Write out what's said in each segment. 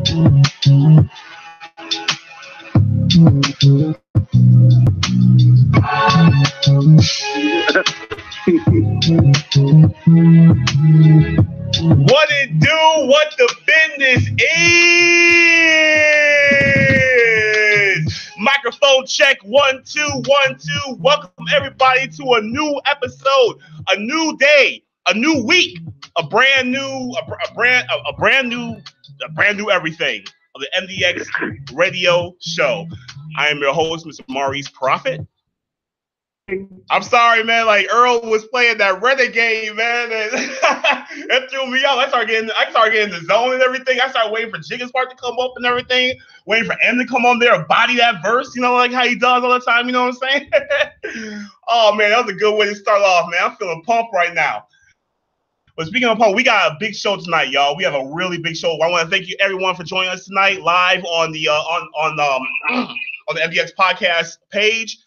What it do? What the business is? Microphone check 1 2 1 2. Welcome everybody to a new episode, a new day, a new week, a brand new everything of the MDX Radio Show. I am your host, Mr. Maurice Prophet. I'm sorry, man. Like Earl was playing that Renegade, man, and that threw me off. I started getting in the zone and everything. I started waiting for Jigga's part to come up and everything, waiting for M to come on there and body that verse, you know, like how he does all the time. You know what I'm saying? Oh man, that was a good way to start off, man. I'm feeling pumped right now. But speaking of pump, we got a big show tonight, y'all. We have a really big show. I want to thank you, everyone, for joining us tonight live on the on the MDX Podcast page.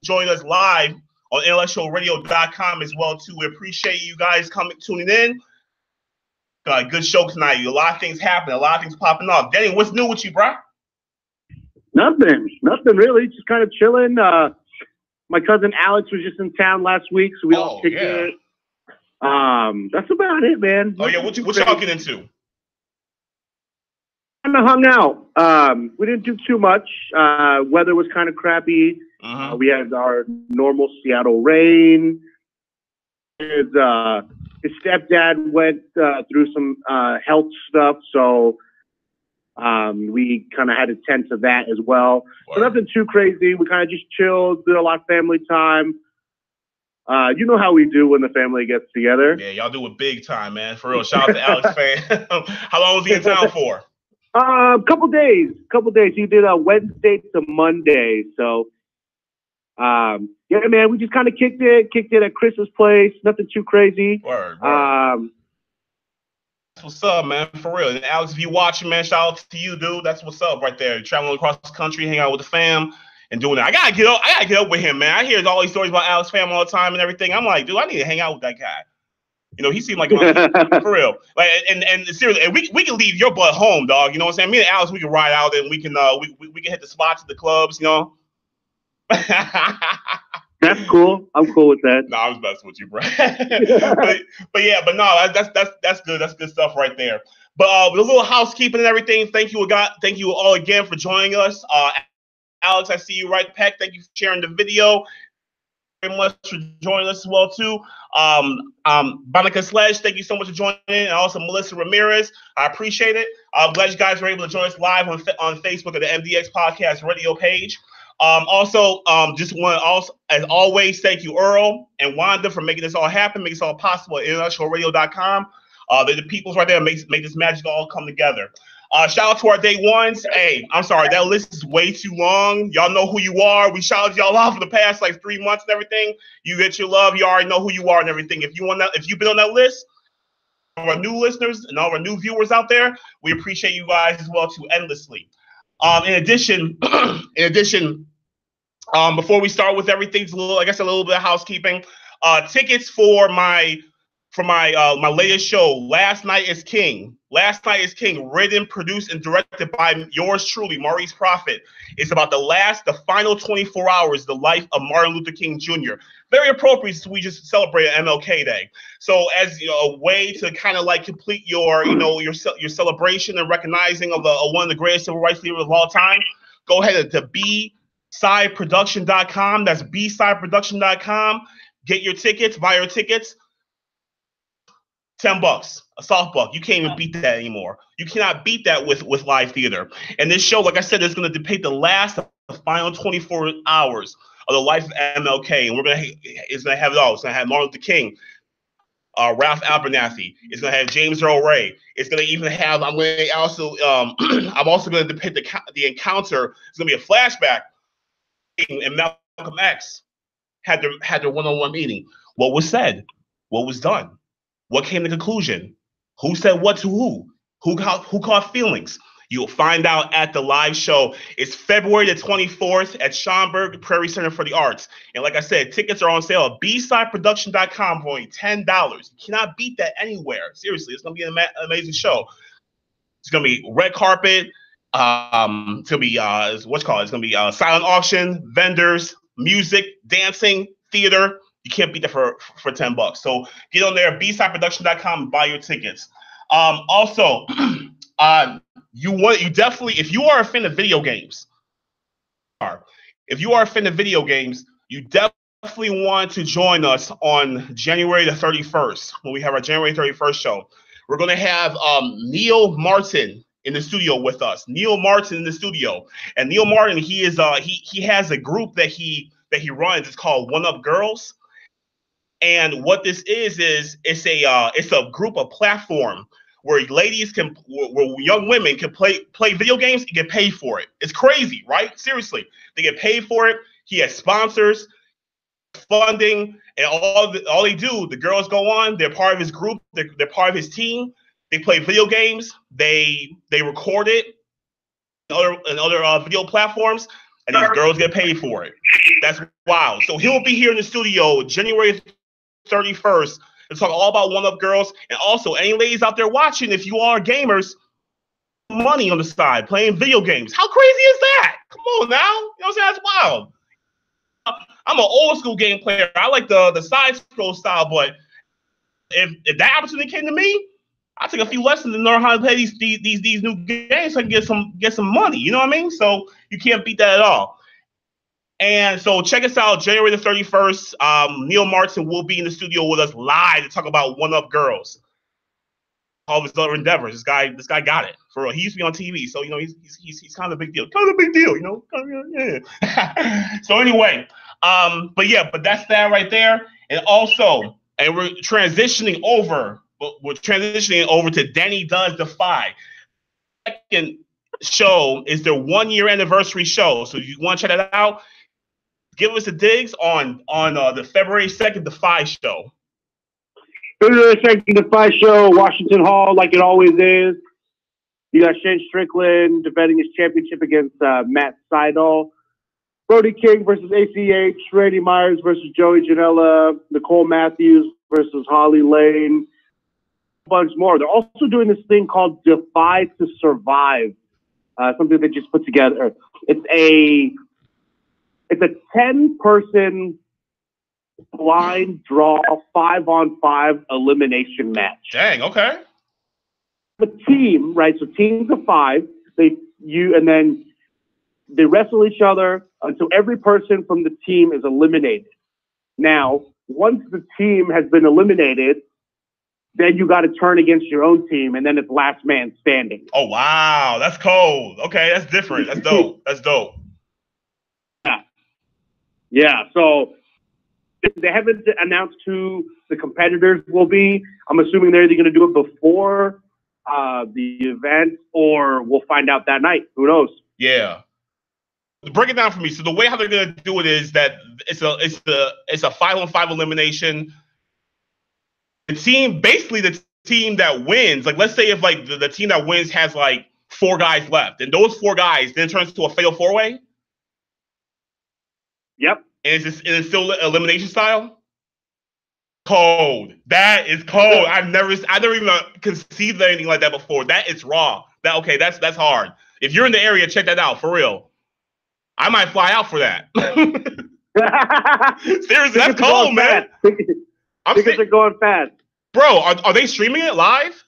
Join us live on IntellectualRadio.com as well too. We appreciate you guys tuning in. Got a good show tonight. A lot of things happening, a lot of things popping off. Danny, what's new with you, bro? Nothing really. Just kind of chilling. My cousin Alex was just in town last week, so we all kicked it. That's about it, man. Oh yeah, what y'all get into? Kind of hung out. We didn't do too much. Weather was kind of crappy. We had our normal Seattle rain. His stepdad went through some health stuff, so we kind of had to tend to that as well. Wow. So nothing too crazy. We kind of just chilled, did a lot of family time. You know how we do when the family gets together. Yeah, y'all do it big time, man. For real. Shout out to Alex, fan. How long was he in town for? Couple days. He did a Wednesday to Monday, so. Yeah, man, we just kind of kicked it at Chris's place. Nothing too crazy. Word. That's what's up, man, for real. And Alex, if you watching, man, shout out to you, dude. That's what's up right there. Traveling across the country, hanging out with the fam, and doing that. I gotta get up with him, man. I hear all these stories about Alex fam all the time and everything. I'm like, dude, I need to hang out with that guy. You know, he seemed like for real. Like, and seriously, and we can leave your butt home, dog. You know what I'm saying? Me and Alex, we can ride out and we can hit the spots at the clubs, you know. That's cool. I'm cool with that. No, I was messing with you, bro. but no, that's good. That's good stuff right there. But with a little housekeeping and everything, thank you all again for joining us. Alex, I see you right, Peck. Thank you for sharing the video. Very much for joining us as well too. Bonica Sledge, thank you so much for joining in, and also Melissa Ramirez. I appreciate it. I'm glad you guys were able to join us live on Facebook at the MDX Podcast radio page. Just want to also, as always, thank you, Earl and Wanda, for making this all happen, making this all possible at IntellectualRadio.com. They're the peoples right there make this magic all come together. Shout out to our day ones. Hey, I'm sorry, that list is way too long. Y'all know who you are. We shouted y'all off for the past like 3 months and everything. You get your love. You already know who you are and everything. If you've been on that list, our new listeners and all our new viewers out there, we appreciate you guys as well too endlessly. In addition, before we start with everything, a little bit of housekeeping. Tickets for my latest show, Last Night is King. Last Night is King, written, produced, and directed by yours truly, Maurice Prophet. It's about the final 24 hours, the life of Martin Luther King Jr. Very appropriate since we just celebrated MLK Day. So as a way to kind of like complete your celebration and recognizing of one of the greatest civil rights leaders of all time, go ahead to bsideproduction.com. That's bsideproduction.com. Get your tickets, buy your tickets. $10, a soft buck. You can't even beat that anymore. You cannot beat that with live theater. And this show, like I said, is going to depict the final 24 hours of the life of MLK. And it's going to have it all. It's going to have Martin Luther King, Ralph Abernathy. It's going to have James Earl Ray. It's going to even have, I'm also going to depict the encounter. It's going to be a flashback. And Malcolm X had their one-on-one meeting. What was said? What was done? What came to conclusion? Who said what to who? Who caught feelings? You'll find out at the live show. It's February the 24th at Schaumburg Prairie Center for the Arts. And like I said, tickets are on sale at bsideproduction.com for only $10. You cannot beat that anywhere. Seriously, it's going to be an amazing show. It's gonna be red carpet. It's gonna be what's called. It's gonna be silent auction, vendors, music, dancing, theater. You can't beat that for $10. So get on there, bsideproduction.com, and buy your tickets. Also, you definitely, if you are a fan of video games, you definitely want to join us on January the 31st when we have our January 31st show. We're going to have Neil Martin in the studio with us. Neil Martin in the studio, and Neil Martin, he has a group that he runs. It's called One Up Girls, and what this is it's a group of platform where young women can play video games and get paid for it. It's crazy, right? Seriously, they get paid for it. He has sponsors, funding, and all they do. The girls go on. They're part of his group. They're part of his team. They play video games. They record it in other video platforms, and these girls get paid for it. That's wild. So he'll be here in the studio January 31st to talk all about One Up Girls, and also any ladies out there watching, if you are gamers, money on the side playing video games. How crazy is that? Come on now, you know what I'm saying? That's wild. I'm an old school game player. I like the side scroll style, but if that opportunity came to me, I took a few lessons to learn how to play these new games so I can get some money. You know what I mean? So you can't beat that at all. And so check us out, January the 31st. Neil Martin will be in the studio with us live to talk about One Up Girls. All of his other endeavors. This guy got it. For real. He used to be on TV, so you know he's kind of a big deal. You know? Yeah. So anyway, but that's that right there. And also, we're transitioning over to Danny Does Defy. Second show is their 1-year anniversary show. So if you want to check that out, give us a digs on the February 2nd Defy show. February 2nd Defy show, Washington Hall, like it always is. You got Shane Strickland defending his championship against Matt Seidel. Brody King versus ACH. Randy Myers versus Joey Janela. Nicole Matthews versus Holly Lane. A bunch more. They're also doing this thing called Defy to Survive. Something they just put together. It's a 10-person blind draw 5-on-5 elimination match. Dang, okay. The team, right? So teams of 5. They wrestle each other until every person from the team is eliminated. Now, once the team has been eliminated, then you got to turn against your own team, and then it's last man standing. Oh wow, that's cold. Okay, that's different. That's dope. That's dope. Yeah. So they haven't announced who the competitors will be. I'm assuming they're either going to do it before the event, or we'll find out that night. Who knows? Yeah. Break it down for me. So the way how they're going to do it is that it's a 5-on-5 elimination. The team that wins, like let's say if like the team that wins has like 4 guys left, and those 4 guys then turns to a fatal 4-way. Yep. And it's still elimination style. Cold. That is cold. I've never even conceived of anything like that before. That is raw. That's hard. If you're in the area, check that out for real. I might fly out for that. Seriously, that's cold, man. Tickets are going fast. Bro, are they streaming it live?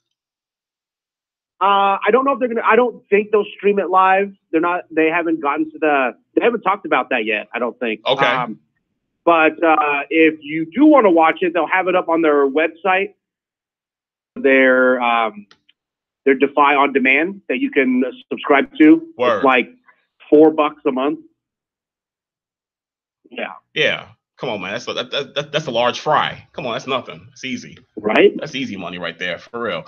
I don't know if they're gonna. I don't think they'll stream it live. They're not. They haven't gotten to the. They haven't talked about that yet. I don't think. Okay. But if you do want to watch it, they'll have it up on their website. Their Defy on Demand that you can subscribe to. Word. It's like $4 a month. Yeah. Yeah. Come on, man. That's a large fry. Come on, that's nothing. It's easy. Right? That's easy money right there, for real.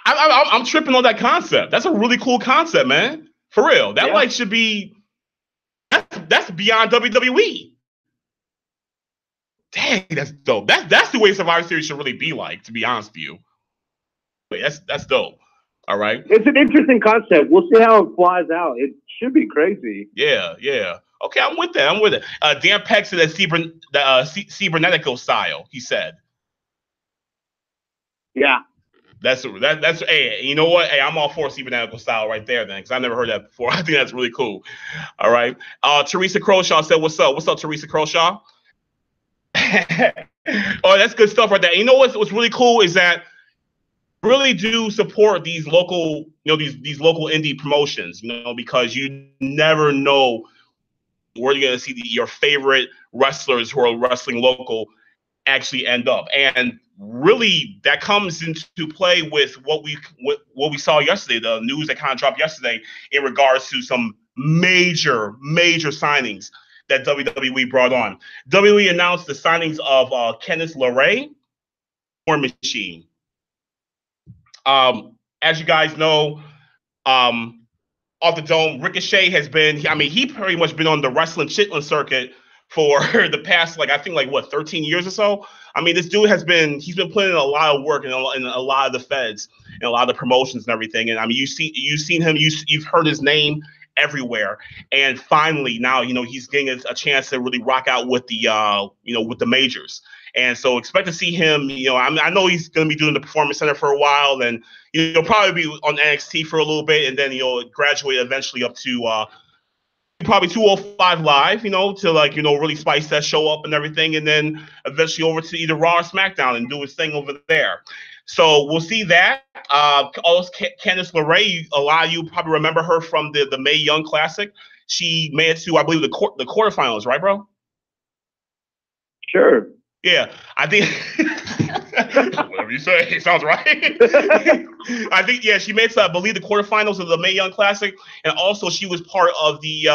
I'm tripping on that concept. That's a really cool concept, man. For real. That like should be that's beyond WWE. Dang, that's dope. That's the way Survivor Series should really be like, to be honest with you. Wait, that's dope. All right. It's an interesting concept. We'll see how it flies out. It should be crazy. Yeah. Okay, I'm with it. Dan Peck said that cybernetical style, he said. Yeah. That's hey, you know what? Hey, I'm all for cybernetical style right there then, because I never heard that before. I think that's really cool. All right. Teresa Croshaw said, "What's up? What's up, Teresa Croshaw?" Oh, that's good stuff right there. You know what's really cool is that really do support these local, these local indie promotions, because you never know where you're gonna see your favorite wrestlers who are wrestling local actually end up. And really that comes into play with what we saw yesterday, the news that kind of dropped yesterday in regards to some major signings that WWE brought on. WWE announced the signings of Candice LeRae, War Machine. As you guys know, off the dome, Ricochet has been, he pretty much been on the wrestling Chitlin circuit for the past, I think 13 years or so. This dude he's been putting in a lot of work in a lot of the feds and a lot of the promotions and everything. And you've seen him, you've heard his name everywhere. And finally now, he's getting a chance to really rock out with the, with the majors. And so expect to see him, I know he's going to be doing the Performance Center for a while, and he'll probably be on NXT for a little bit, and then graduate eventually up to probably 205 Live, to really spice that show up and everything, and then eventually over to either Raw or SmackDown and do his thing over there. So we'll see that. Also, Candice LeRae, a lot of you probably remember her from the Mae Young Classic. She made it to, I believe, the quarterfinals, right, bro? Sure. Yeah, I think whatever you say, it sounds right. I think, yeah, she made it to, I believe, the quarterfinals of the Mae Young Classic, and also she was part of the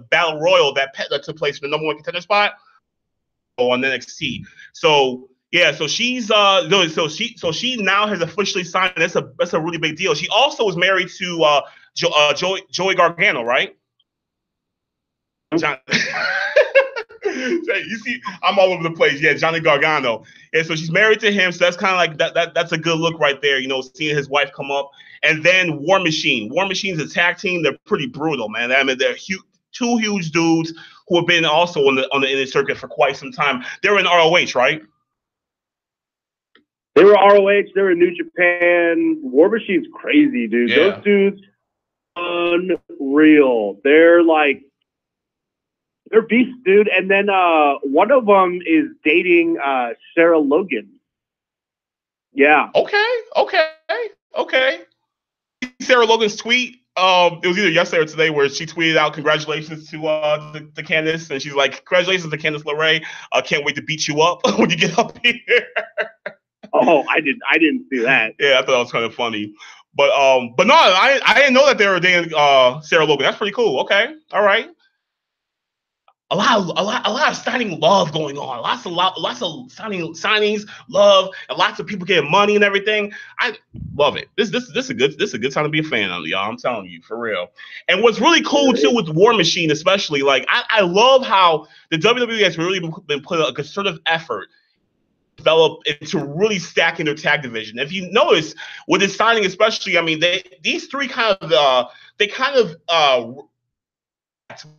Battle Royal that took place in the #1 contender spot on NXT. So yeah, so she's so she now has officially signed. That's a really big deal. She also was married to Joey Gargano, right? John. You see, I'm all over the place. Yeah, Johnny Gargano. And so she's married to him. So that's kind of like that's a good look right there. Seeing his wife come up. And then War Machine. War Machine's a tag team. They're pretty brutal, man. They're two huge dudes who have been also on the indie circuit for quite some time. They were in ROH, right? They were ROH. They were in New Japan. War Machine's crazy, dude. Yeah. Those dudes, unreal. They're beasts, dude. And then one of them is dating Sarah Logan. Yeah. Okay. Sarah Logan's tweet. It was either yesterday or today where she tweeted out congratulations to Candice, and she's like, "Congratulations to Candice LeRae. Can't wait to beat you up when you get up here." Oh, I didn't see that. Yeah, I thought that was kind of funny. But no, I didn't know that they were dating Sarah Logan. That's pretty cool. Okay, all right. A lot of signing love going on. Lots of signings, love, and lots of people getting money and everything. I love it. This is a good time to be a fan of, y'all. I'm telling you, for real. And what's really cool too with War Machine, especially, I love how the WWE has really been putting a concerted effort to develop into really stacking their tag division. If you notice with this signing, especially, these three kind of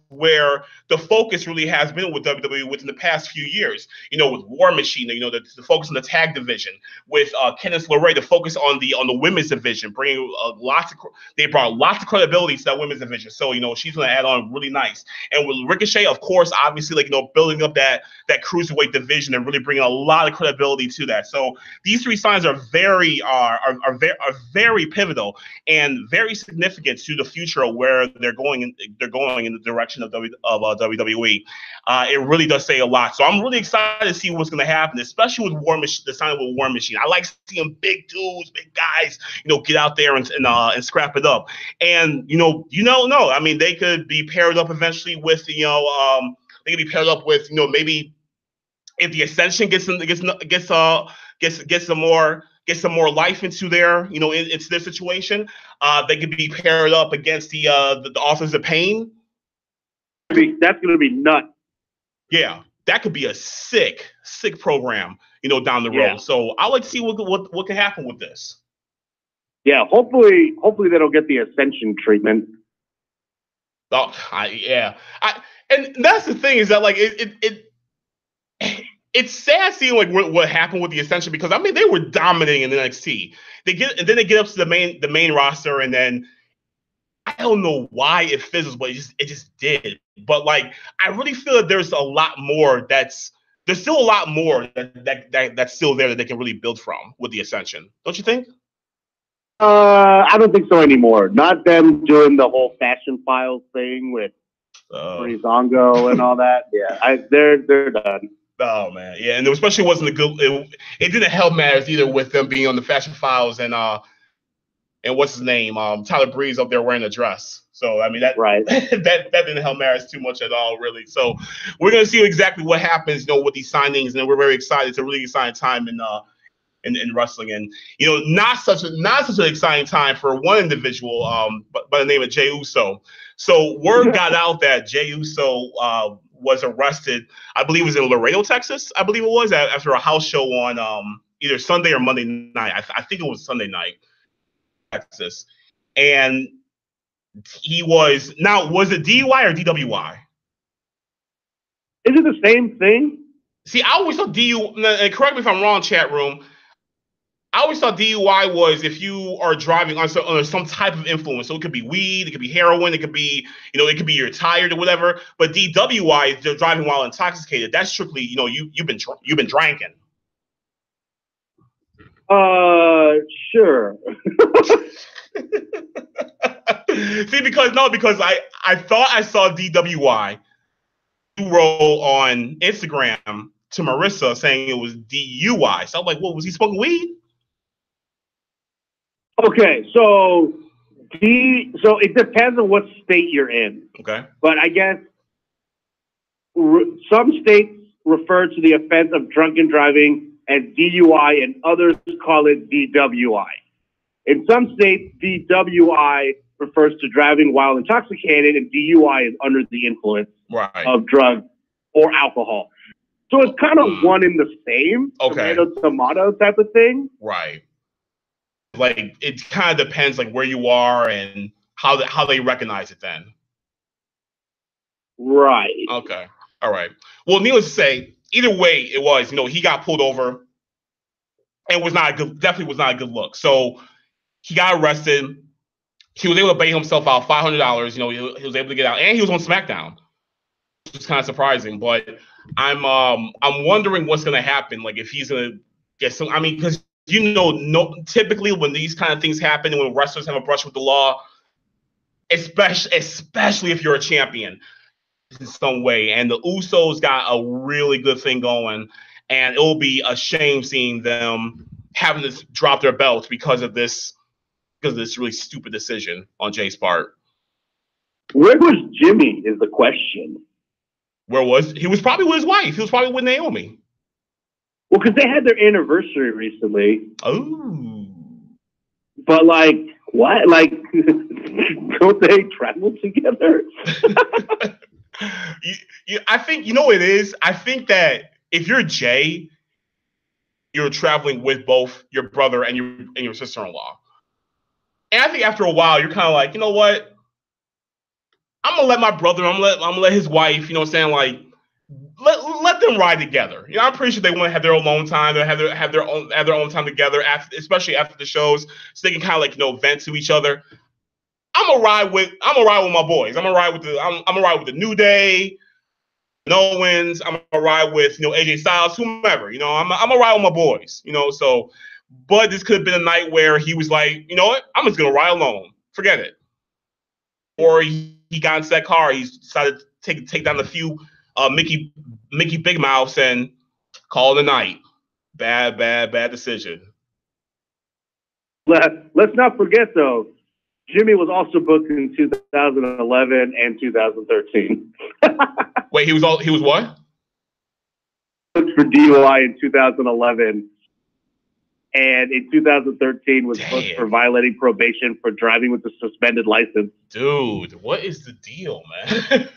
where the focus really has been with WWE within the past few years. With War Machine, the focus on the tag division. With Candice LeRae, the focus on the women's division, they brought lots of credibility to that women's division. So she's going to add on really nice. And with Ricochet, of course, obviously, building up that cruiserweight division and really bringing a lot of credibility to that. So these three signs are very pivotal and very significant to the future of where they're going in the direction of WWE. It really does say a lot. So I'm really excited to see what's going to happen, especially with War Machine. The signing with War Machine. I like seeing big dudes, big guys, get out there and scrap it up. And they could be paired up eventually with maybe if the Ascension gets some more life into their into their situation. They could be paired up against the Authors of Pain. That's going to be nuts. Yeah, that could be a sick program, down the road. So I like to see what can happen with this. Yeah, hopefully they don't get the Ascension treatment. Oh, and that's the thing is that it's sad seeing like what happened with the Ascension, because I mean they were dominating in NXT. They get up to the main roster, and then I don't know why it fizzles, but it just did. But like I really feel that there's a lot more that's still a lot more that's still there that they can really build from with the Ascension. Don't you think? I don't think so anymore. Not them doing the whole fashion files thing with Breezango and all that. Yeah, they're done. Oh man, yeah, and it especially wasn't a good. It didn't help matters either with them being on the fashion files and what's his name, Tyler Breeze up there wearing a dress. So I mean that right. that didn't help matters too much at all, really. So we're gonna see exactly what happens, with these signings, and we're very excited. It's a really exciting time in wrestling, and not such an exciting time for one individual, by the name of Jey Uso. So word got out that Jey Uso was arrested. I believe it was in Laredo, Texas. I believe it was after a house show on either Sunday or Monday night. I think it was Sunday night, Texas, and he was it DUI or DWI? Is it the same thing? See, I always thought DUI. Correct me if I'm wrong, chat room. I always thought DUI was if you are driving under some type of influence. So it could be weed, it could be heroin, it could be, it could be you're tired or whatever. But DWI is driving while intoxicated. That's strictly, you've been drinking. Sure. See, because I thought I saw DWI roll on Instagram to Marissa saying it was DUI. So I'm like, what, was he smoking weed? Okay, so it depends on what state you're in. Okay. But I guess some states refer to the offense of drunken driving as DUI and others call it DWI. In some states, DWI refers to driving while intoxicated and DUI is under the influence of drugs or alcohol. So it's kind of one in the same, tomato type of thing. Right. Like it kind of depends like where you are and how they recognize it then. Right. Okay. All right. Well, needless to say, either way it was, he got pulled over and definitely was not a good look. So he got arrested. He was able to bail himself out $500. He was able to get out, and he was on SmackDown, which is kind of surprising. But I'm wondering what's going to happen. Like if he's going to get some. I mean, because typically when these kind of things happen, when wrestlers have a brush with the law, especially if you're a champion in some way, and the Usos got a really good thing going, and it will be a shame seeing them having to drop their belts because of this really stupid decision on Jay's part. Where was Jimmy is the question. Where was he? Was probably with his wife. He was probably with Naomi. Well, because they had their anniversary recently. Oh. But like, what? Like, don't they travel together? I think, what it is? I think that if you're Jay, you're traveling with both your brother and your sister-in-law. And I think after a while, you're kind of like, you know what? I'm gonna let my brother, I'm gonna let his wife, like, let them ride together. I'm pretty sure they want to have their own alone time. They have their own time together, especially after the shows, so they can kind of like vent to each other. I'm gonna ride with my boys. I'm gonna ride with the New Day, Owens. I'm gonna ride with AJ Styles, whomever. I'm gonna ride with my boys. So, but this could have been a night where he was like, you know what, I'm just gonna ride alone. Forget it. Or he got into that car. He decided to take down a few Mickey Big Mouths and call it a night. Bad decision. Let's not forget though, Jimmy was also booked in 2011 and 2013. Wait, he was what? Booked for DUI in 2011, and in 2013 was booked for violating probation for driving with a suspended license. Dude, what is the deal, man?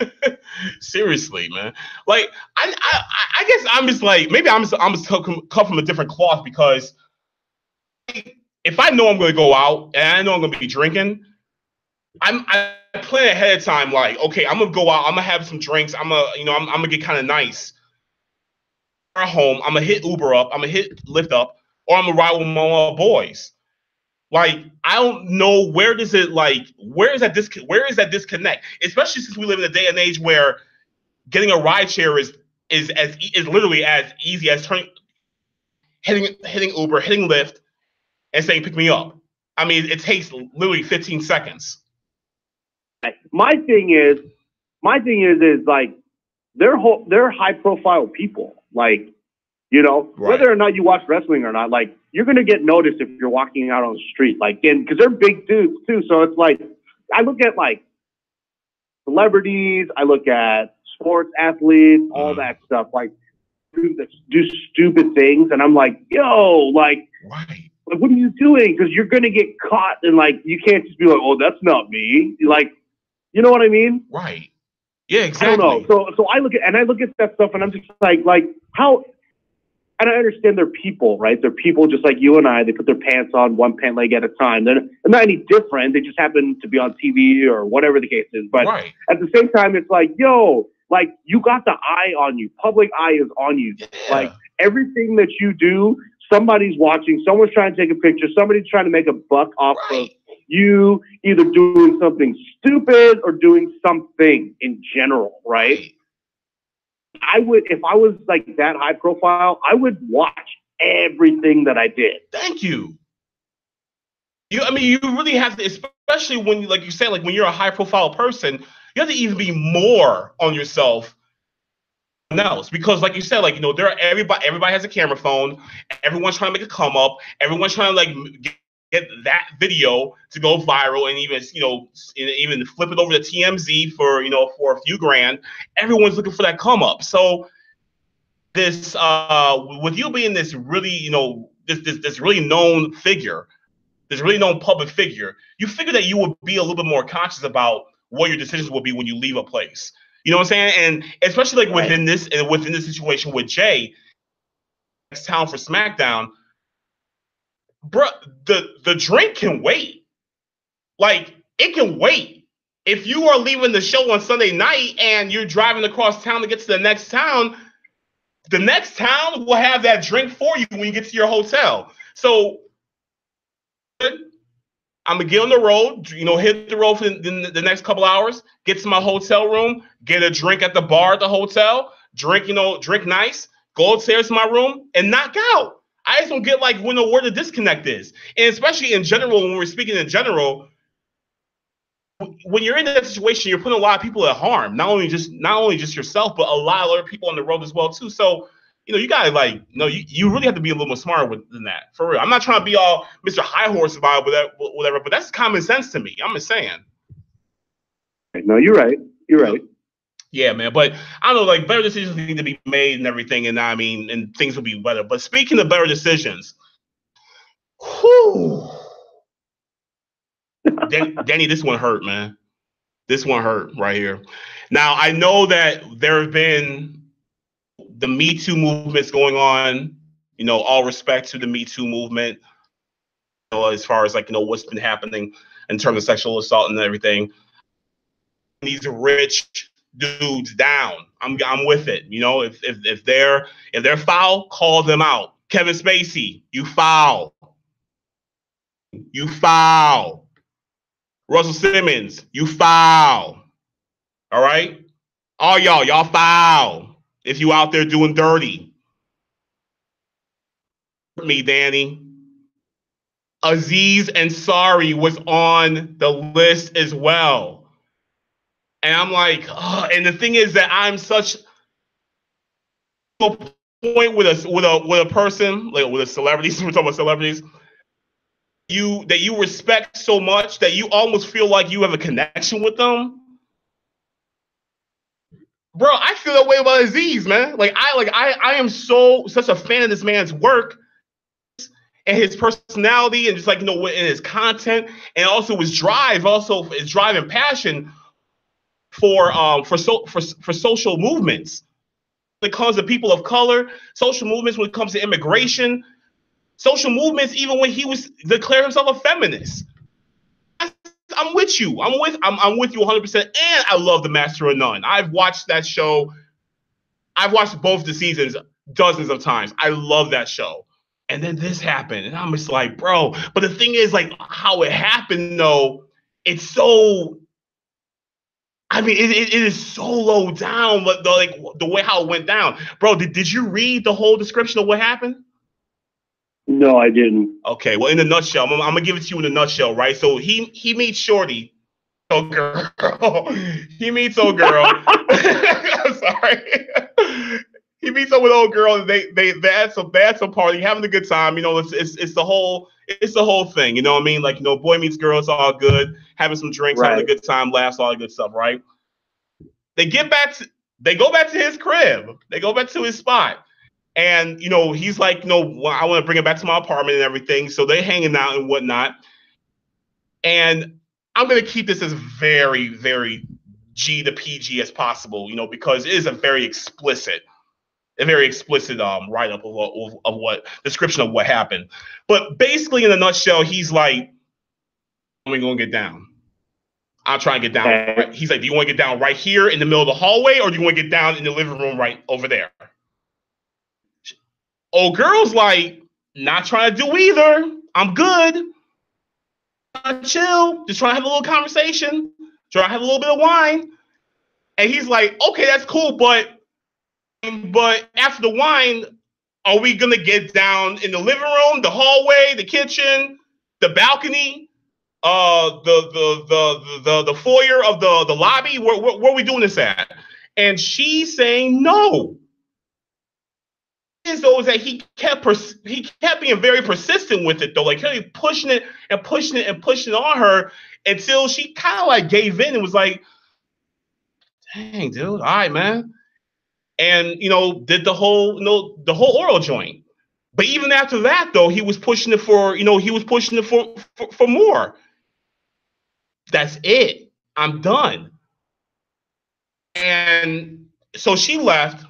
Seriously, man. Like, I guess I'm just like, maybe I'm just cut from a different cloth, because if I know I'm going to go out and I know I'm going to be drinking, I plan ahead of time. Like, okay, I'm going to go out. I'm going to have some drinks. I'm going to get kind of nice. home, I'm gonna hit Uber up, I'm gonna hit Lyft up, or I'm gonna ride with my boys. Like, I don't know where is that disconnect? Especially since we live in a day and age where getting a ride share is literally as easy as hitting Uber, hitting Lyft, and saying pick me up. I mean, it takes literally 15 seconds. My thing is like they're high profile people. Like, you know, whether or not you watch wrestling or not, like, you're gonna get noticed if you're walking out on the street. Like, and because they're big dudes too, so it's like I look at like celebrities, I look at sports athletes, all that stuff. Like, do stupid things, and I'm like, yo, like, what are you doing? Because you're gonna get caught, and like, you can't just be like, oh, that's not me. Like, you know what I mean? Right. Yeah, exactly. I don't know. So I look at that stuff, and I'm just like how. And I understand they're people, right? They're people just like you and I. They put their pants on one pant leg at a time. They're not any different. They just happen to be on TV or whatever the case is. But at the same time, it's like, yo, like, you got the eye on you. Public eye is on you. Yeah. Like, everything that you do, somebody's watching. Someone's trying to take a picture. Somebody's trying to make a buck off of you, either doing something stupid or doing something in general, right? I would, if I was like that high profile, I would watch everything that I did. Thank you. I mean, you really have to, especially when, like you said, like when you're a high profile person, you have to even be more on yourself than else. Because like you said, like, you know, everybody has a camera phone. Everyone's trying to make a come up. Everyone's trying to like get that video to go viral, and even, you know, even flip it over to TMZ for, you know, for a few grand. Everyone's looking for that come up. So this, with you being this really, you know, this really known figure, this really known public figure, you figure that you would be a little bit more conscious about what your decisions will be when you leave a place. You know what I'm saying? And especially like within this situation with Jay, next town for SmackDown. Bro, the drink can wait. Like, it can wait. If you are leaving the show on Sunday night and you're driving across town to get to the next town will have that drink for you when you get to your hotel. So I'm gonna get on the road, you know, hit the road for the next couple hours, get to my hotel room, get a drink at the bar at the hotel, drink nice, go upstairs to my room, and knock out. I just don't get like where the disconnect is. And especially in general, when we're speaking in general, when you're in that situation, you're putting a lot of people at harm. Not only just yourself, but a lot of other people on the road as well too. So, you know, you gotta like, you really have to be a little more smarter than that. For real. I'm not trying to be all Mr. High Horse about it, whatever, but that's common sense to me. I'm just saying. No, you're right. You're right. Yeah, man, but I don't know, like, better decisions need to be made and everything, and I mean, and things will be better. But speaking of better decisions, Danny, this one hurt, man. This one hurt right here. Now, I know that there have been the Me Too movements going on, you know, all respect to the Me Too movement, you know, as far as like, you know, what's been happening in terms of sexual assault and everything. These rich dudes down. I'm with it. You know, if they're foul, call them out. Kevin Spacey, you foul. You foul. Russell Simmons, you foul. All right? All y'all foul. If you out there doing dirty. Me, Danny. Aziz Ansari was on the list as well. And I'm like, and the thing is that I'm such a point with a person, like with a celebrity, we're talking about celebrities, that you respect so much that you almost feel like you have a connection with them. Bro, I feel that way about Aziz, man. I am such a fan of this man's work and his personality, and just like, you know, in his content, and also his drive, and passion for social movements. When it comes to people of color, social movements when it comes to immigration, social movements even when he was declared himself a feminist. I'm with you. I'm with you 100%. And I love The Master of None. I've watched that show. I've watched both the seasons dozens of times. I love that show. And then this happened, and I'm just like, bro. But the thing is, like, how it happened, though, it's so. I mean, it is so low down, but the way how it went down, bro. Did you read the whole description of what happened? No, I didn't. Okay, well, in a nutshell, I'm gonna give it to you in a nutshell, right? So he meets Shorty, old girl. He meets old girl. I'm sorry. He meets up with old girl, and they had some party, having a good time. You know, it's the whole thing. You know what I mean? Like, you know, boy meets girl, it's all good, having some drinks, Right. having a good time, laughs, all that good stuff, right? They go back to his crib. They go back to his spot. And, you know, he's like, you know, well, I want to bring it back to my apartment and everything. So they're hanging out and whatnot. And I'm going to keep this as very, very G to PG as possible, you know, because it is a very explicit write-up of what description of what happened. But basically, in a nutshell, he's like, I'm going to get down. I'll try and get down. Right? He's like, do you want to get down right here in the middle of the hallway, or do you want to get down in the living room right over there? Old girl's like, not trying to do either. I'm good. Chill. Just trying to have a little conversation. Trying to have a little bit of wine. And he's like, okay, that's cool, but after the wine, are we gonna get down in the living room, the hallway, the kitchen, the balcony, the foyer of the lobby? Where are we doing this at? And she's saying no. Is though is that he kept being very persistent with it though, like he pushing it on her until she kind of like gave in and was like, dang, dude, all right, man. And, you know, did the whole oral joint. But even after that, though, he was pushing it for more. That's it. I'm done. And so she left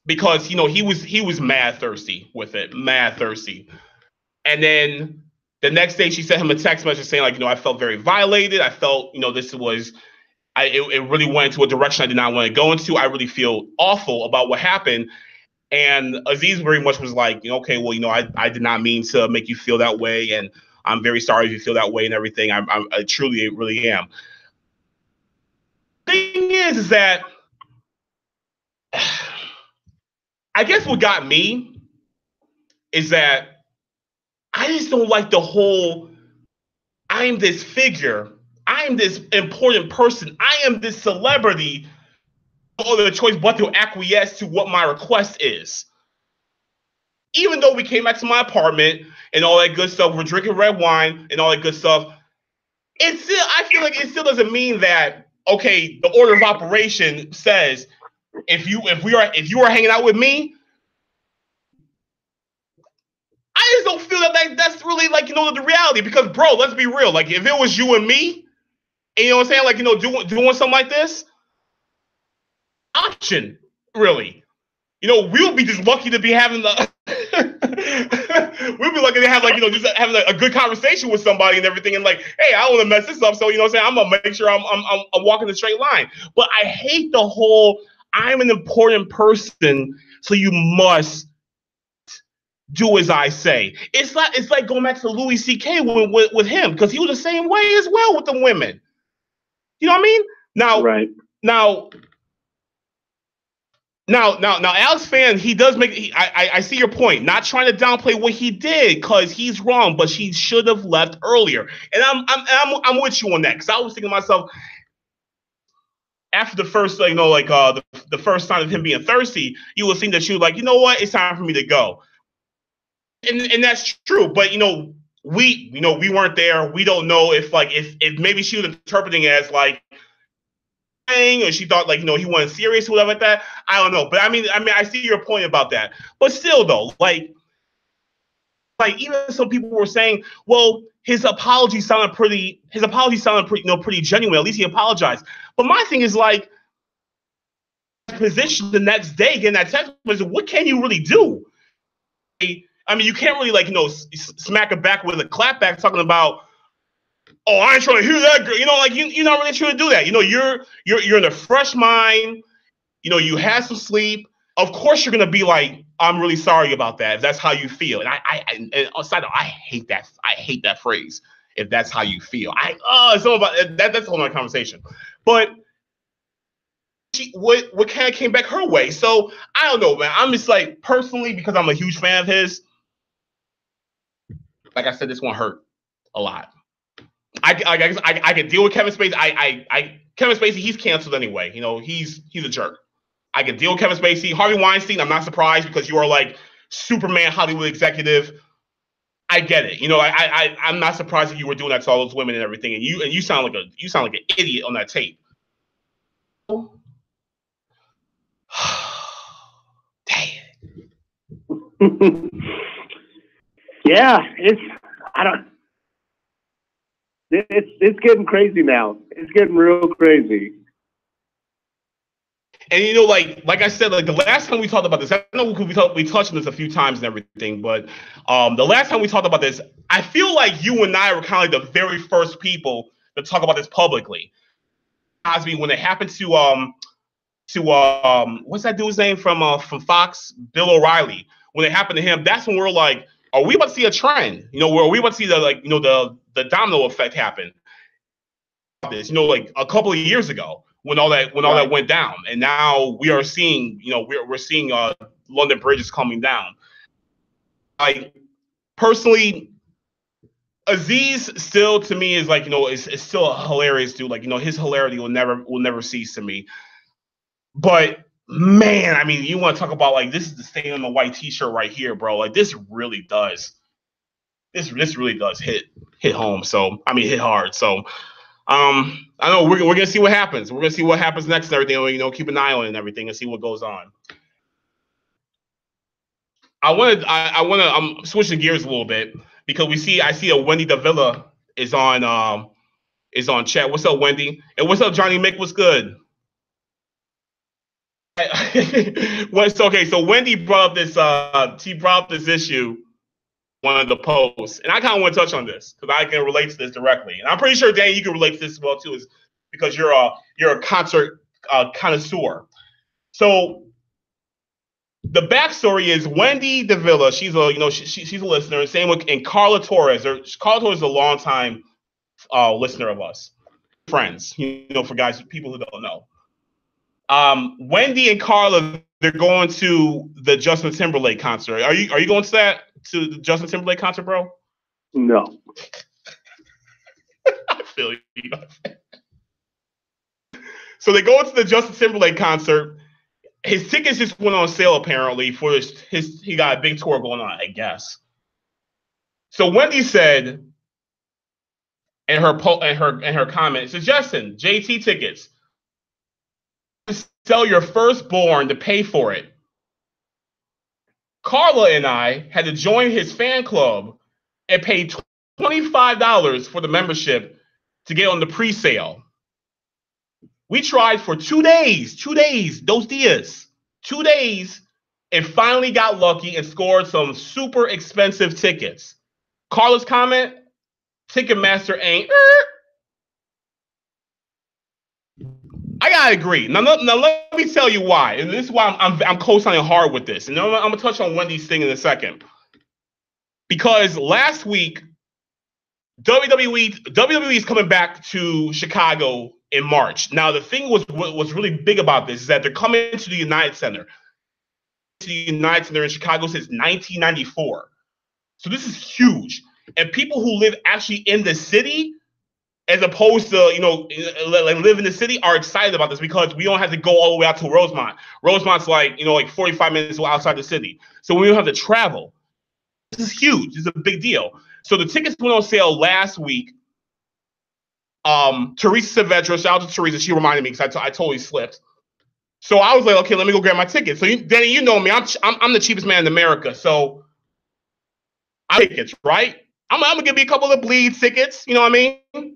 because, you know, he was mad thirsty with it, mad thirsty. And then the next day she sent him a text message saying, like, you know, I felt very violated. I felt, you know, it really went into a direction I did not want to go into. I really feel awful about what happened. And Aziz very much was like, you know, okay, well, you know, I did not mean to make you feel that way. And I'm very sorry if you feel that way and everything. I truly, really am. Thing is that I guess what got me is that I just don't like the whole, I am this figure, I am this important person, I am this celebrity, no other choice but to acquiesce to what my request is. Even though we came back to my apartment and all that good stuff, we're drinking red wine and all that good stuff, I feel like it still doesn't mean that, okay, the order of operation says if you are hanging out with me, I just don't feel that that's really like, you know, the reality. Because, bro, let's be real. Like, if it was you and me, and you know what I'm saying, like, you know, doing something like this, option, really. You know, we'll be just lucky to be having we'll be lucky to have, like, you know, just having a good conversation with somebody and everything, and like, hey, I don't want to mess this up, so, you know what I'm saying, I'm gonna make sure I'm walking the straight line. But I hate the whole, I'm an important person, so you must do as I say. It's like going back to Louis C.K. with him, because he was the same way as well with the women. You know what I mean? Now, right. Now, Alex Fan, he does make. I see your point. Not trying to downplay what he did, because he's wrong, but he should have left earlier. And I'm with you on that, because I was thinking to myself, after the first, you know, like the first sign of him being thirsty, you would think that she was like, you know what, it's time for me to go. And that's true, but you know, we weren't there. We don't know if maybe she was interpreting it as like, or she thought, like, you know, he wasn't serious or whatever like that. I don't know, but I mean, I see your point about that. But still, though, like even some people were saying, well, his apology sounded pretty, you know, pretty genuine. At least he apologized. But my thing is, like, position the next day, getting that text message, what can you really do? I mean, you can't really, like, you know, smack her back with a clapback talking about, oh, I ain't trying to hear that, girl. You know, like, you're not really trying to do that. You know, you're in a fresh mind. You know, you had some sleep. of course you're gonna be like, I'm really sorry about that if that's how you feel. And and on side note, I hate that. I hate that phrase. If that's how you feel, it's all about that. That's a whole other conversation. But what kind of came back her way? So I don't know, man. I'm just like, personally, because I'm a huge fan of his. Like I said, this one hurt a lot. I can deal with Kevin Spacey. Kevin Spacey, he's canceled anyway. You know, he's a jerk. I can deal with Kevin Spacey. Harvey Weinstein, I'm not surprised because you are like Superman Hollywood executive. I get it. You know, I'm not surprised that you were doing that to all those women and everything. And you sound like an idiot on that tape. Dang. Yeah, it's getting crazy now. It's getting real crazy. And you know, like I said, like the last time we talked about this, I know we touched on this a few times and everything, but the last time we talked about this, I feel like you and I were kind of like the very first people to talk about this publicly. Cosby, when it happened to what's that dude's name from Fox, Bill O'Reilly, when it happened to him, that's when we're like, are we about to see a trend? You know, are we about to see the domino effect happen? This, you know, like a couple of years ago when all that went down, and now we are seeing, you know, we're seeing London bridges coming down. Like personally, Aziz still to me is like, you know, is still a hilarious dude. Like, you know, his hilarity will never cease to me. But man, I mean, you want to talk about like, this is the stain on the white t-shirt right here, bro. Like this really does hit home. So I mean, hit hard. So I know we're gonna see what happens. We're gonna see what happens next and everything. You know, keep an eye on it and everything and see what goes on. I'm switching gears a little bit because I see a Wendy Davila is on chat. What's up, Wendy? And what's up, Johnny Mick? What's good? Okay, so Wendy brought up this issue, one of the posts, and I kind of want to touch on this because I can relate to this directly, and I'm pretty sure Dan, you can relate to this as well too, is because you're a concert connoisseur. So the backstory is Wendy Davila. She's a listener. Same with Carla Torres. Carla Torres is a longtime listener of us, friends. You know, for people who don't know. Wendy and Carla, they're going to the Justin Timberlake concert. Are you going to the Justin Timberlake concert, bro? No. I feel you. So they go to the Justin Timberlake concert. His tickets just went on sale apparently for he got a big tour going on, I guess. So Wendy said in her comment, suggesting JT tickets. Sell your firstborn to pay for it. Carla and I had to join his fan club and pay $25 for the membership to get on the pre-sale. We tried for 2 days, 2 days, 2 days, and finally got lucky and scored some super expensive tickets. Carla's comment, Ticketmaster ain't. I gotta agree. Now let me tell you why, and this is why I'm co-signing hard with this. And I'm gonna touch on Wendy's thing in a second, because last week WWE is coming back to Chicago in March. Now the thing was really big about this is that they're coming to the United Center. To the United Center in Chicago since 1994. So this is huge, and people who live actually in the city, as opposed to, you know, like live in the city, are excited about this because we don't have to go all the way out to Rosemont. Rosemont's like, you know, like 45 minutes outside the city. So we don't have to travel. This is huge. This is a big deal. So the tickets went on sale last week. Teresa Saavedra, shout out to Teresa. She reminded me because I totally slipped. So I was like, okay, let me go grab my ticket. So Danny, you know me. I'm the cheapest man in America. So I tickets, right? I'm gonna give you a couple of bleed tickets. You know what I mean?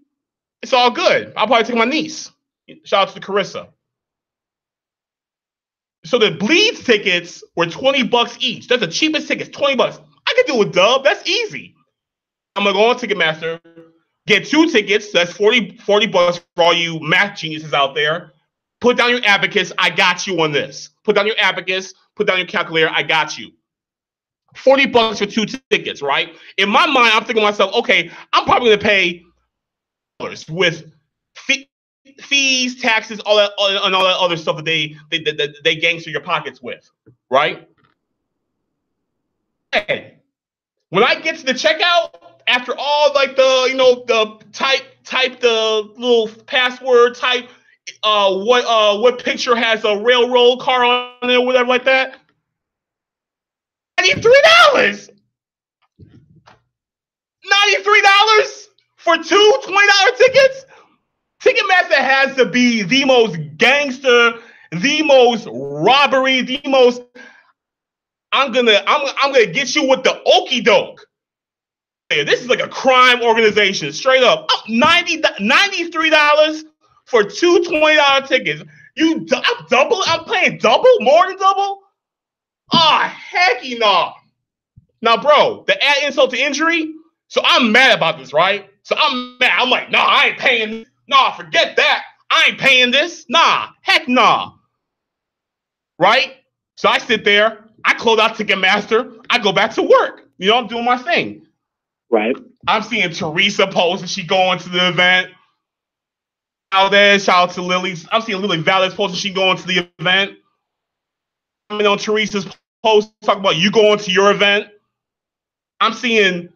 It's all good. I'll probably take my niece. Shout out to Carissa. So the Bleeds tickets were $20 each. That's the cheapest tickets, $20. I could do a dub. That's easy. I'm gonna go on Ticketmaster, get 2 tickets. That's $40 for all you math geniuses out there. Put down your abacus. I got you on this. Put down your abacus. Put down your calculator. I got you. $40 for 2 tickets, right? In my mind, I'm thinking to myself, okay, I'm probably going to pay with fees, taxes, all that other stuff that they gangster your pockets with, right? And when I get to the checkout, after all like the type the little password, type what picture has a railroad car on it or whatever like that, $93. $93 for 2 $20 tickets? Ticketmaster has to be the most gangster, the most robbery, the most. I'm gonna get you with the okey doke. This is like a crime organization, straight up. $93 for 2 $20 tickets. I'm paying double, more than double. Ah, hecky no. Now, bro, to add insult to injury, so I'm mad about this, right? So I'm mad. I'm like, nah, I ain't paying. Nah, forget that. I ain't paying this. Nah, heck nah. Right? So I sit there. I close out Ticketmaster. I go back to work. I'm doing my thing. Right. I'm seeing Teresa post and she going to the event. Shout out to Lily. I'm seeing Lily Valles post and she going to the event. On Teresa's post talking about you going to your event. I'm seeing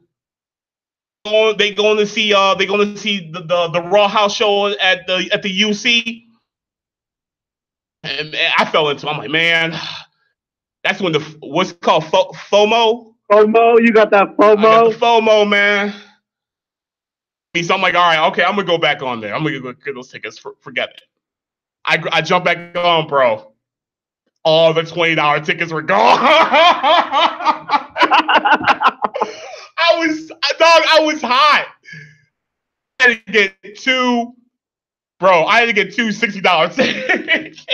they going to see the Raw House show at the UC. And I fell into. I'm like, man, that's when what's it called FOMO. FOMO, you got that FOMO. I got the FOMO, man. So I'm like, all right, okay, I'm gonna go back on there. I'm gonna go get those tickets. Forget it. I jump back on, bro. All the $20 tickets were gone. I was hot. I had to get two $60 tickets.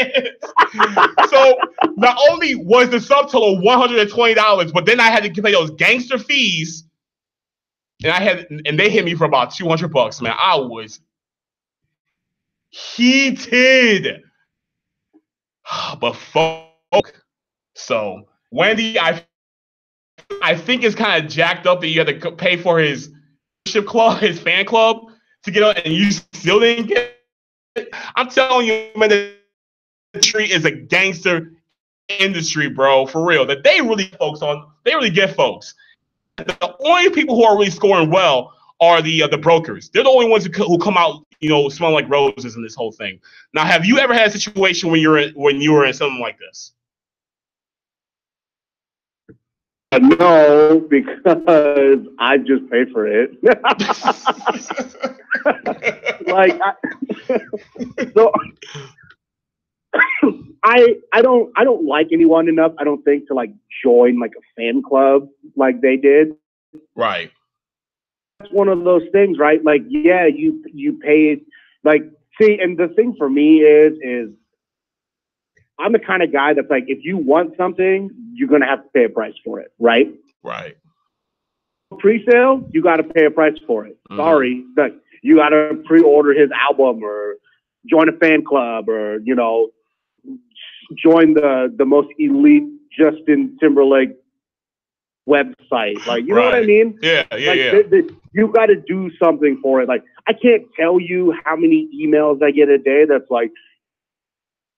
So not only was the subtotal $120, but then I had to pay those gangster fees. And they hit me for about $200, man. I was heated. But folk. So Wendy, I think it's kind of jacked up that you had to pay for his his fan club to get on, and you still didn't get it. I'm telling you, man, the industry is a gangster industry, bro, for real. That they really get folks. The only people who are really scoring well are the brokers. They're the only ones who come out, smelling like roses in this whole thing. Now, have you ever had a situation when you were in something like this? No, because I just pay for it. I don't like anyone enough, I don't think, to like join like a fan club like they did. Right. That's one of those things, right? Like, yeah, you pay it. Like, see, and the thing for me is I'm the kind of guy that's like, if you want something, you're gonna have to pay a price for it, right? Right. Pre-sale, you got to pay a price for it. Mm-hmm. Sorry, but you got to pre-order his album or join a fan club or join the most elite Justin Timberlake website. Like, you know what I mean? Yeah. You got to do something for it. Like, I can't tell you how many emails I get a day that's like,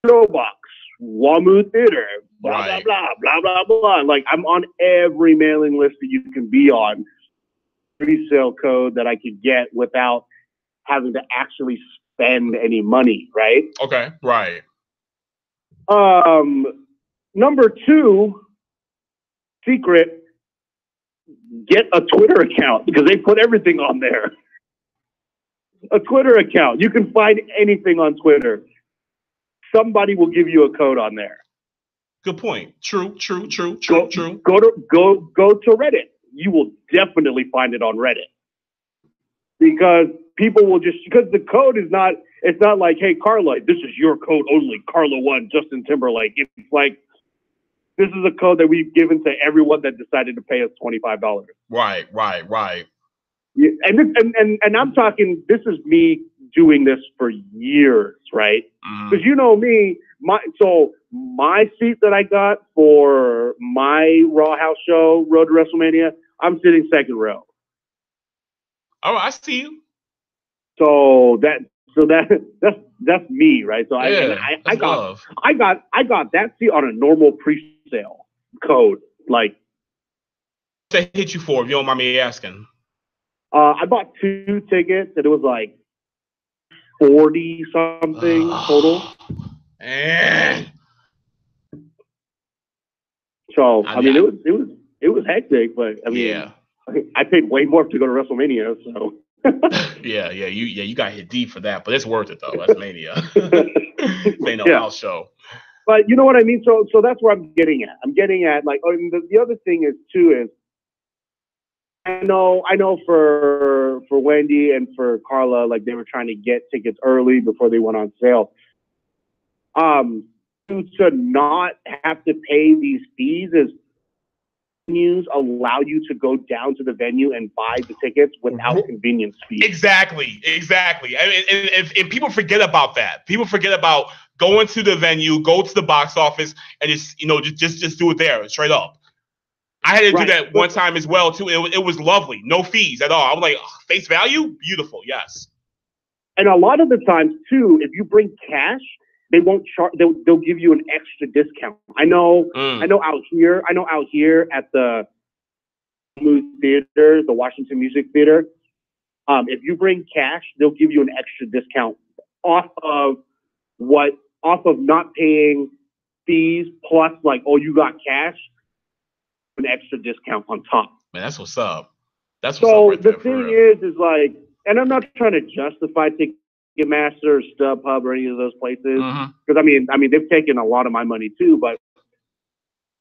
Showbox, WAMU Theater, blah, blah, blah, blah, blah, blah. Like, I'm on every mailing list that you can be on. Resale code that I could get without having to actually spend any money, right? Okay, right. Number 2, secret, get a Twitter account because they put everything on there. A Twitter account. You can find anything on Twitter. Somebody will give you a code on there. Good point. True. Go to Reddit. You will definitely find it on Reddit. Because people will because the code is not, it's not like, hey, Carla, this is your code only, Carla 1, Justin Timberlake. It's like, this is a code that we've given to everyone that decided to pay us $25. Right. Yeah, and I'm talking, this is me doing this for years, right? Because you know me, my seat that I got for my Raw House show, Road to WrestleMania, I'm sitting second row. Oh, I see you. So that's me, right? So I got that seat on a normal pre-sale code. Like, they hit you for, if you don't mind me asking. I bought 2 tickets and it was like 40 something total. Man. So I mean, it was hectic, but I mean, yeah. I paid way more to go to WrestleMania, so. you got hit deep for that, but it's worth it though. That's Mania. They know house show. But you know what I mean. So that's where I'm getting at. I'm getting at like, the other thing is too is, I know for Wendy and for Carla, like they were trying to get tickets early before they went on sale. To not have to pay these fees is venues allow you to go down to the venue and buy the tickets without convenience fees. Exactly. I mean, and people forget about that. People forget about going to the venue, go to the box office, and just do it there, straight up. I had to do that one time as well too. It was lovely, no fees at all. I was like, face value, beautiful, yes. And a lot of the times too, if you bring cash, they won't charge. They'll give you an extra discount. I know out here at the theater, the Washington Music Theater. If you bring cash, they'll give you an extra discount off of not paying fees plus like, oh, you got cash, an extra discount on top. Man, that's what's up. Right the thing is like, and I'm not trying to justify Ticketmaster or StubHub or any of those places, because I mean they've taken a lot of my money too, but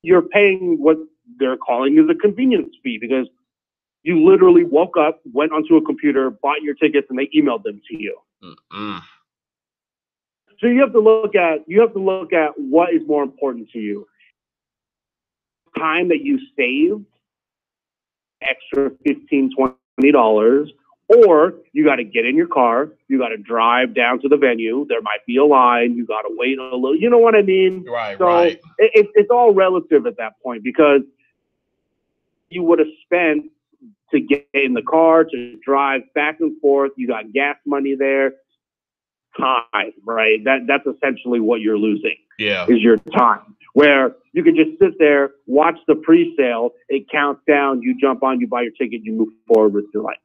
you're paying what they're calling is a convenience fee, because you literally woke up, went onto a computer, bought your tickets, and they emailed them to you. So you have to look at what is more important to you. Time that you saved, extra $15, $20, or you got to get in your car, you got to drive down to the venue. There might be a line. You got to wait a little. You know what I mean? Right. It's all relative at that point, because you would have spent to get in the car, to drive back and forth. You got gas money there. Time, right? That's essentially what you're losing. Yeah. Is your time. Where you can just sit there, watch the pre-sale, it counts down, you jump on, you buy your ticket, you move forward with your life.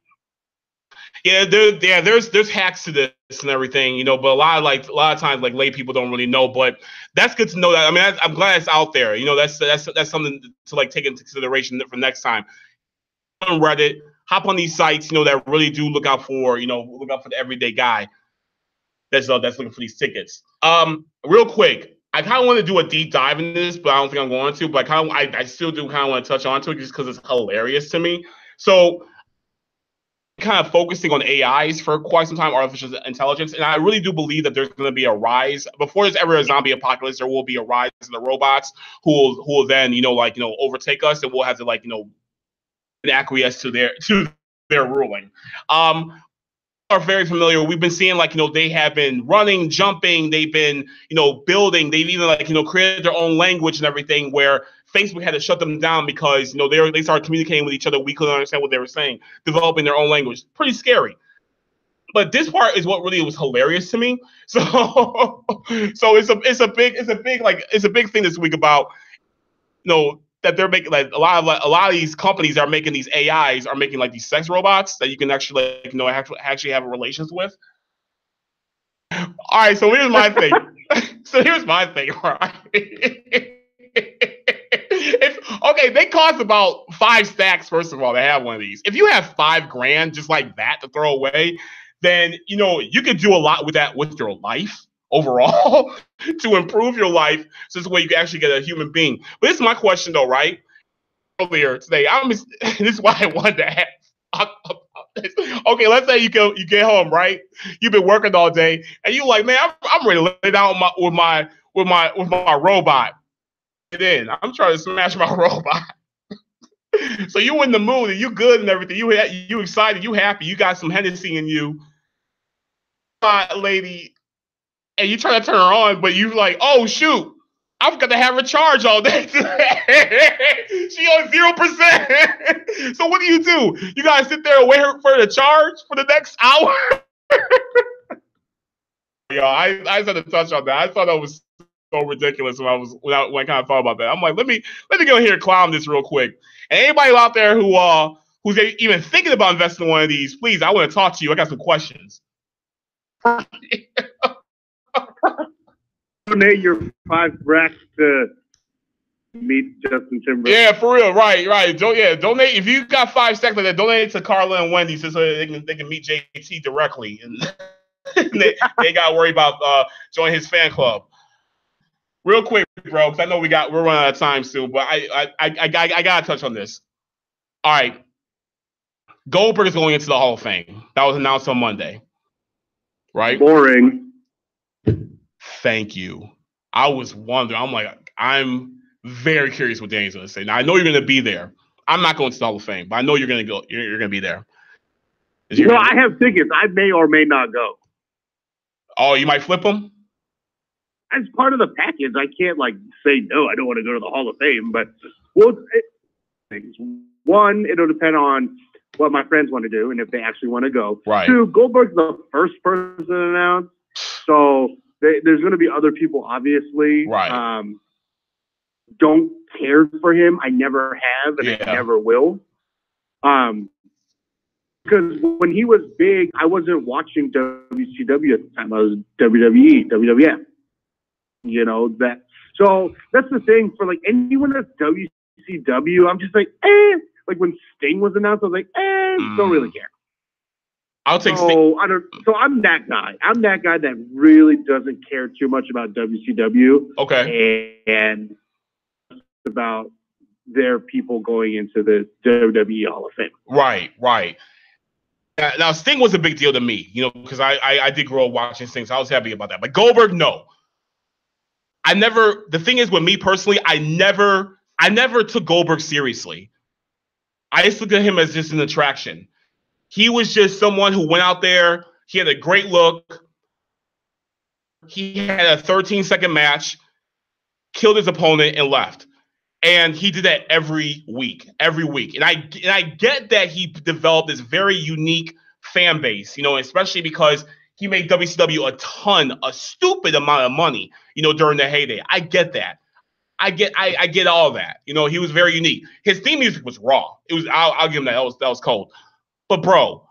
Yeah, there's hacks to this and everything, but a lot of times like lay people don't really know, but that's good to know that. I mean, I'm glad it's out there. That's something to like take into consideration for next time. On Reddit, hop on these sites, that really do look out for the everyday guy that's looking for these tickets. Real quick, I kind of want to do a deep dive in this, but I don't think I'm going to. But I still do kind of want to touch on to it just because it's hilarious to me. So, kind of focusing on AIs for quite some time, artificial intelligence, and I really do believe that there's going to be a rise before there's ever a zombie apocalypse. There will be a rise in the robots who will then overtake us, and we'll have to acquiesce to their ruling. Are very familiar. We've been seeing they have been running, jumping, they've been building, they've even created their own language and everything, where Facebook had to shut them down because they started communicating with each other. We couldn't understand what they were saying, developing their own language. Pretty scary. But this part is what really was hilarious to me. So it's a big thing this week about that they're making a lot of these companies are making these AIs are making these sex robots that you can actually actually have relations with. All right, so here's my thing. Right? They cost about 5 stacks. First of all, to have one of these. If you have $5,000 just like that to throw away, then you could do a lot with that with your life overall to improve your life. So this way you can actually get a human being. But this is my question though, right? Earlier today, this is why I wanted to ask. Okay, let's say you get home, right? You've been working all day, and you like, man, I'm ready to lay down with my robot. And then I'm trying to smash my robot. So you in the mood and you good and everything. You excited, you happy, you got some Hennessy in you. lady, and you try to turn her on, but you like, oh shoot, I forgot to have her charge all day. She on 0%. So what do? You guys sit there and wait for her to charge for the next hour? Yo, I just had to touch on that. I thought that was so ridiculous when I kind of thought about that. I'm like, let me go here and clown this real quick. And anybody out there who's even thinking about investing in one of these, please, I want to talk to you. I got some questions. Donate your 5 racks to meet Justin Timberlake. Yeah, for real. Right. Donate if you got 5 stacks like that. Donate to Carla and Wendy so they can meet JT directly, and they got to worry about joining his fan club. Real quick, bro, because I know we're running out of time soon, but I gotta touch on this. All right, Goldberg is going into the Hall of Fame. That was announced on Monday. Right? Boring. Thank you. I was wondering. I'm very curious what Danny's going to say. Now, I know you're going to be there. I'm not going to the Hall of Fame, but I know you're going to go. You're going to be there. I have tickets. I may or may not go. Oh, you might flip them? As part of the package, I can't say no. I don't want to go to the Hall of Fame, but things. One, it'll depend on what my friends want to do and if they actually want to go. Right. 2, Goldberg's the first person announced, so there's going to be other people, obviously. Right. Don't care for him. I never have, and I never will. Because when he was big, I wasn't watching WCW at the time. I was WWE, WWF. You know that. So that's the thing for anyone that's WCW. I'm just like, eh. Like when Sting was announced, I was like, don't really care. I'll take Sting. So I'm that guy. I'm that guy that really doesn't care too much about WCW. Okay. And about their people going into the WWE Hall of Fame. Right. Now, Sting was a big deal to me, because I did grow up watching Sting, so I was happy about that. But Goldberg, no. The thing is, with me personally, I never took Goldberg seriously. I just looked at him as just an attraction. He was just someone who went out there. He had a great look. He had a 13-second match, killed his opponent, and left. And he did that every week. And I get that he developed this very unique fan base, especially because he made WCW a stupid amount of money, during the heyday. I get that. I get all that. He was very unique. His theme music was raw. I'll give him that. That was cold. But bro,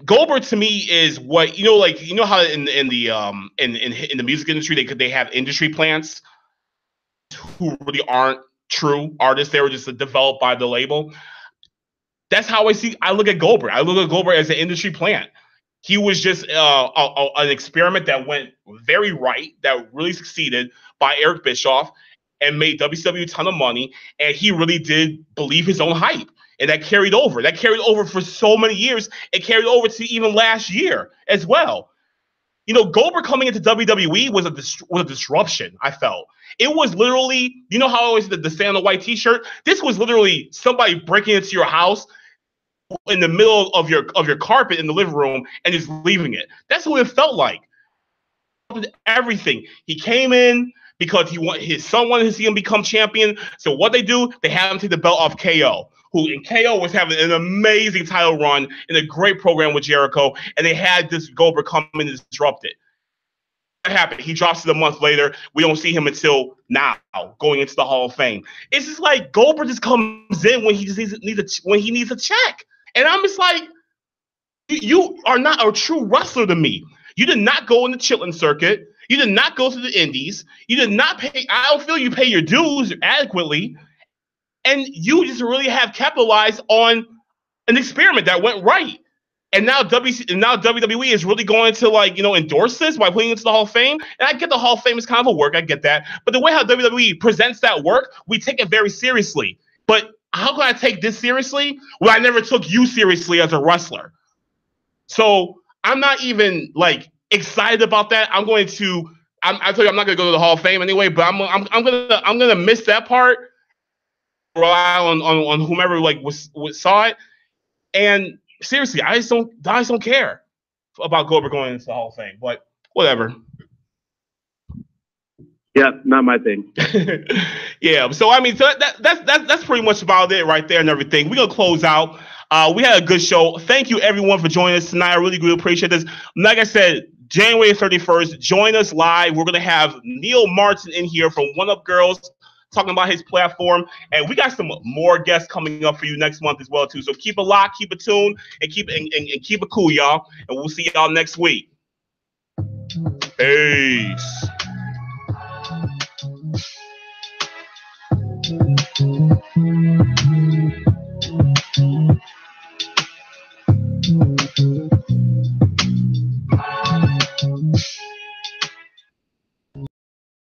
Goldberg to me is what how in the music industry they have industry plants who really aren't true artists. They were just developed by the label. That's how I look at Goldberg. I look at Goldberg as an industry plant. He was just an experiment that went very right, that really succeeded by Eric Bischoff and made WCW a ton of money. And he really did believe his own hype. And that carried over. That carried over for so many years. It carried over to even last year as well. Goldberg coming into WWE was a disruption, I felt. It was literally, how I always the stand on the white t-shirt? This was literally somebody breaking into your house in the middle of your carpet in the living room and just leaving it. That's what it felt like. Everything. He came in because his son wanted to see him become champion. So what they do, they have him take the belt off KO, and KO was having an amazing title run in a great program with Jericho, and they had this Goldberg come in and disrupt it. What happened? He drops it a month later. We don't see him until now, going into the Hall of Fame. It's just like Goldberg just comes in when he needs a check. And I'm just like, you are not a true wrestler to me. You did not go in the Chitlin circuit. You did not go to the Indies. You did not pay. I don't feel you pay your dues adequately. And you just really have capitalized on an experiment that went right. And now WWE is really going to endorse this by putting it into the Hall of Fame. And I get the Hall of Fame is kind of a work. I get that. But the way how WWE presents that work, we take it very seriously. But how can I take this seriously when I never took you seriously as a wrestler? So I'm not even excited about that. I told you I'm not gonna go to the Hall of Fame anyway, but I'm gonna miss that part. Rely on whomever saw it. And seriously, I just don't care. about Goldberg going into the Hall of Fame, but whatever. Yeah, not my thing. Yeah, so I mean, so that's pretty much about it right there and everything. We're gonna close out. We had a good show. Thank you everyone for joining us tonight. I really appreciate this. Like I said, January 31st, join us live. We're gonna have Neil Martin in here from One Up Girls talking about his platform, and we got some more guests coming up for you next month as well too. So keep it locked, keep it tuned, and keep it cool, y'all. And we'll see y'all next week. Peace.